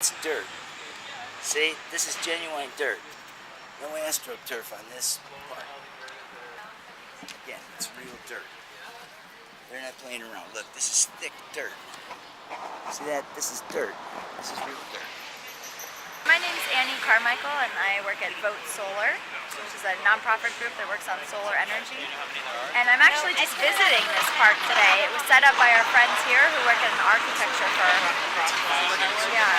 It's dirt. See, this is genuine dirt. No astroturf on this part. Again, it's real dirt. They're not playing around. Look, this is thick dirt. See that? This is dirt. This is real dirt. My name's Annie Carmichael and I work at Vote Solar, which is a nonprofit group that works on solar energy. And I'm actually just visiting this park today. It was set up by our friends here who work in an architecture firm. Yeah.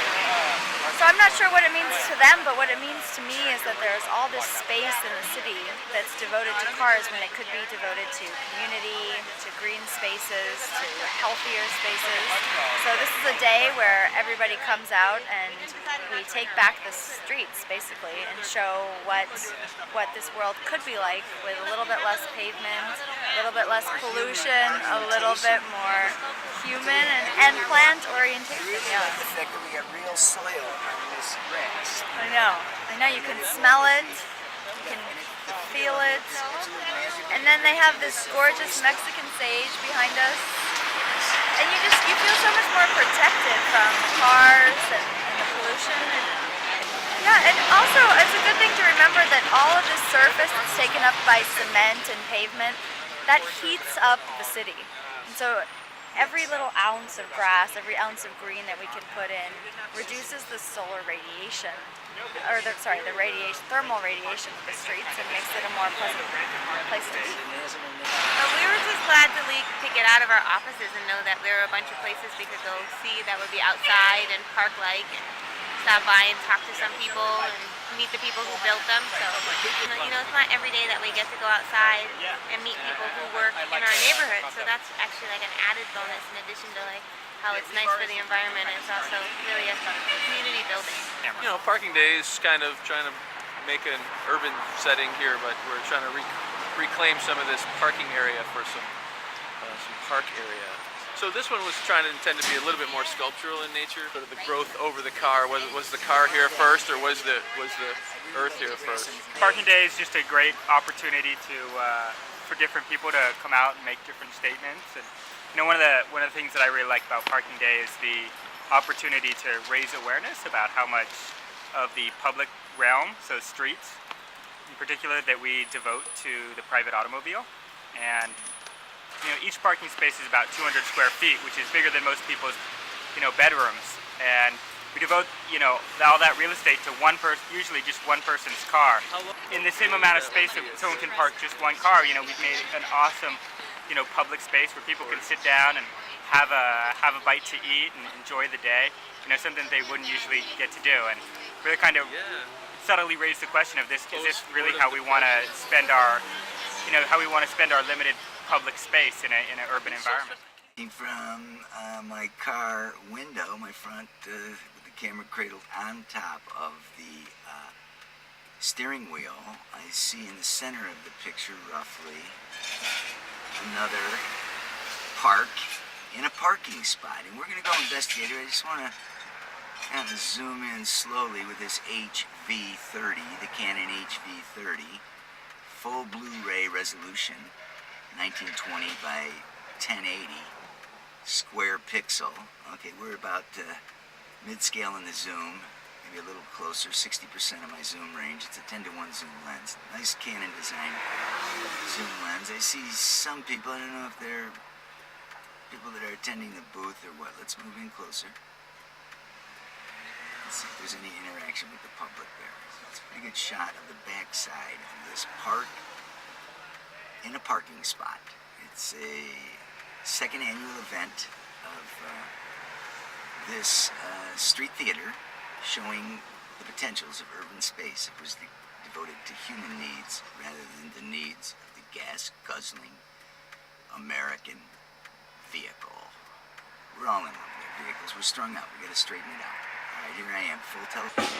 So I'm not sure what it means to them, but what it means to me is that there's all this space in the city that's devoted to cars when it could be devoted to community, to green spaces, to healthier spaces. So this is a day where everybody comes out and we take back the streets basically and show what this world could be like with a little bit less pavement, a little bit less pollution, a little bit more human and plant orientation. Yeah. The fact that we got real soil on this grass. I know, you can smell it, you can feel it, and then they have this gorgeous Mexican sage behind us, and you feel so much more protected from cars and the pollution. And also it's a good thing to remember that all of this surface that's taken up by cement and pavement, that heats up the city. And so every little ounce of grass, every ounce of green that we can put in reduces the solar radiation, or the thermal radiation of the streets and makes it a more pleasant place to be. We were just glad to get out of our offices and know that there were a bunch of places we could go see that would be outside and park-like, and stop by and talk to some people and meet the people who built them. So, it's not every day that we get to go outside and meet people who work in our neighborhood. So that's actually like an added bonus in addition to how it's nice for the environment. It's also really a community building. Parking day is kind of trying to make an urban setting here, but we're trying to reclaim some of this parking area for some park area. So this one was intended to be a little bit more sculptural in nature, sort of the growth over the car. Was the car here first, or was the earth here first? Parking day is just a great opportunity for different people to come out and make different statements. And one of the things that I really like about parking day is the opportunity to raise awareness about how much of the public realm, so streets in particular, that we devote to the private automobile. And each parking space is about 200 square feet, which is bigger than most people's, bedrooms. And we devote, all that real estate to usually just one person's car. In the same amount of space that someone can park just one car, we've made an awesome, public space where people can sit down and have a bite to eat and enjoy the day. Something they wouldn't usually get to do. And really kind of subtly raise the question of is this really how we want to spend our, how we want to spend our limited public space in an urban environment. From my car window, my front, with the camera cradled on top of the steering wheel, I see in the center of the picture roughly another park in a parking spot. And we're going to go investigate it. I just want to kind of zoom in slowly with this HV30, the Canon HV30, full Blu-ray resolution. 1920 by 1080 square pixel. Okay, we're about mid-scale in the zoom, maybe a little closer, 60% of my zoom range. It's a 10:1 zoom lens. Nice Canon design zoom lens. I see some people, I don't know if they're people that are attending the booth or what. Let's move in closer. Let's see if there's any interaction with the public there. So it's a pretty good shot of the backside of this park in a parking spot. It's a second annual event of this street theater showing the potentials of urban space. It was devoted to human needs rather than the needs of the gas-guzzling American vehicle. We're all in love with our vehicles. We're strung out. We gotta straighten it out. All right, here I am, full television.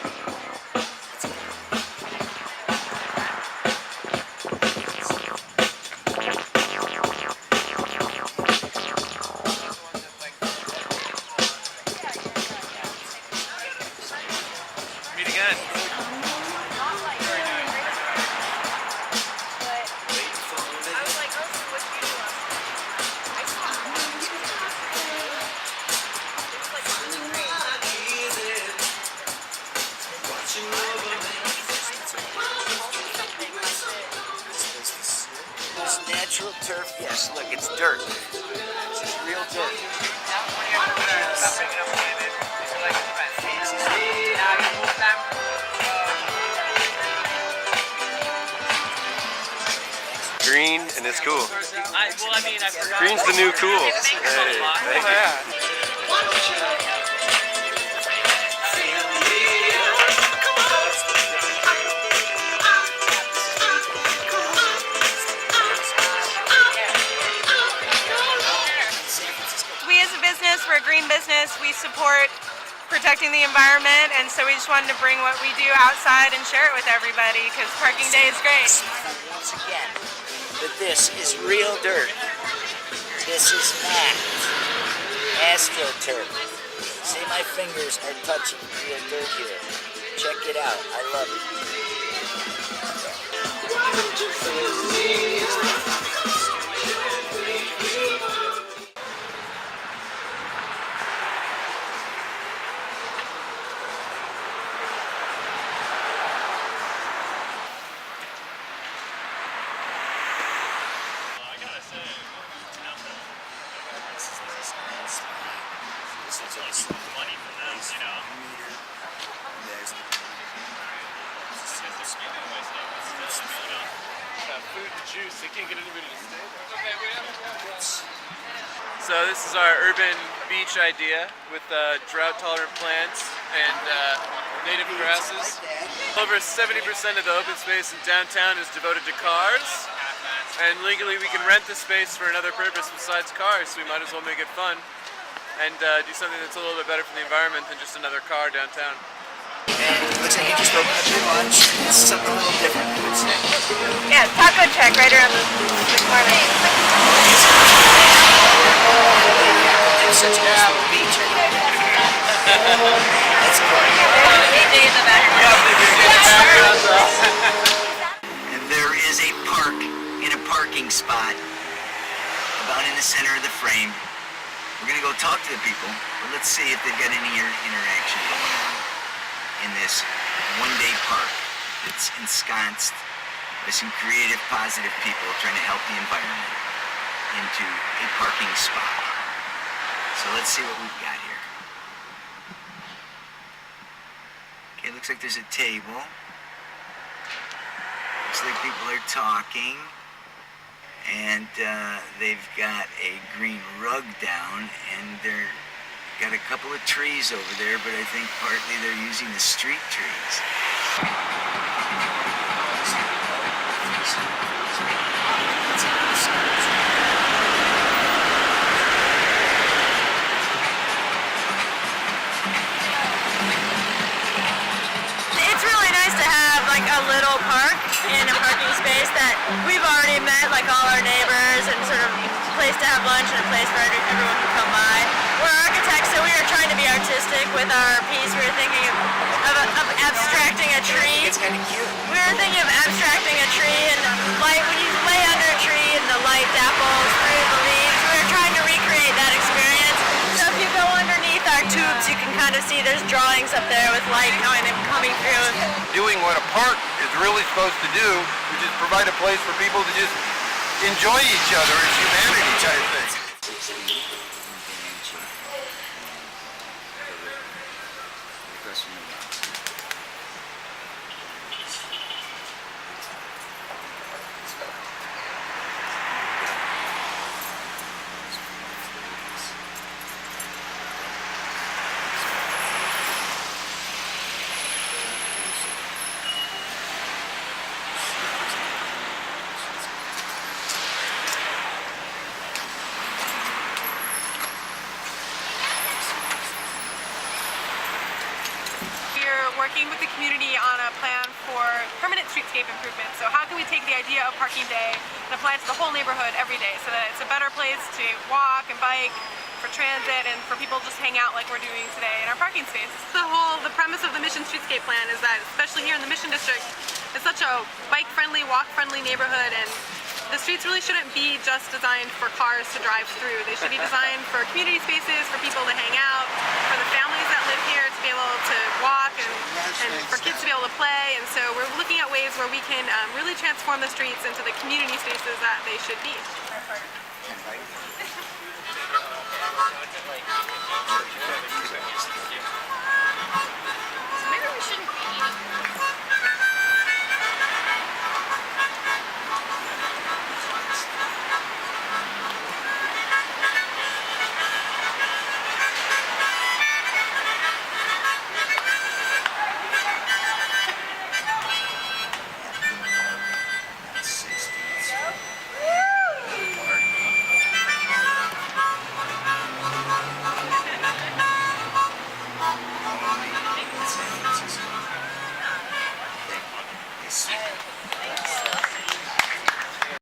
Let's go. This natural turf, yes, look, it's dirt. This is real dirt. Green and it's cool. Green's the new cool. Hey, We as a business, we're a green business, we support protecting the environment, and so we just wanted to bring what we do outside and share it with everybody because parking day is great. Once again, that this is real dirt. This is not astroturf. See, my fingers are touching real dirt here. Check it out. I love it. food and juice. They can't get anybody to stay there. So this is our urban beach idea with drought-tolerant plants and native grasses. Over 70% of the open space in downtown is devoted to cars, and legally we can rent the space for another purpose besides cars, so we might as well make it fun and do something that's a little bit better for the environment than just another car downtown. And it looks like you just opened up your lunch. It's something a little different, I would say. Yeah, taco check right around the corner. It's such a nice little beach. That's cool. in the background. And there is a park in a parking spot about in the center of the frame. We're gonna go talk to the people, but let's see if they've got any interaction going on in this one-day park that's ensconced by some creative, positive people trying to help the environment into a parking spot. So let's see what we've got here. Okay, looks like there's a table. Looks like people are talking. And they've got a green rug down, and they're got a couple of trees over there, but I think partly they're using the street trees. It's really nice to have like a little park in a parking space that we've already met like all our neighbors, and sort of a place to have lunch and a place for everyone to come by. We're architects, so we were trying to be artistic with our piece. We were thinking of abstracting a tree. It's kind of cute. We were thinking of abstracting a tree, and light, when you lay under a tree and the light dapples through the leaves, we were trying to recreate that experience. So if you go underneath our tubes, you can kind of see there's drawings up there with light kind of coming through. Doing what a park is really supposed to do, which is provide a place for people to just enjoy each other as humanity type thing. Working with the community on a plan for permanent streetscape improvement. So how can we take the idea of parking day and apply it to the whole neighborhood every day so that it's a better place to walk and bike, for transit, and for people just hang out like we're doing today in our parking space. The premise of the Mission Streetscape Plan is that, especially here in the Mission District, it's such a bike-friendly, walk-friendly neighborhood, and the streets really shouldn't be just designed for cars to drive through. They should be designed for community spaces, for people to hang out, for the families that live here to be able to walk and for kids to be able to play, and so we're looking at ways where we can really transform the streets into the community spaces that they should be.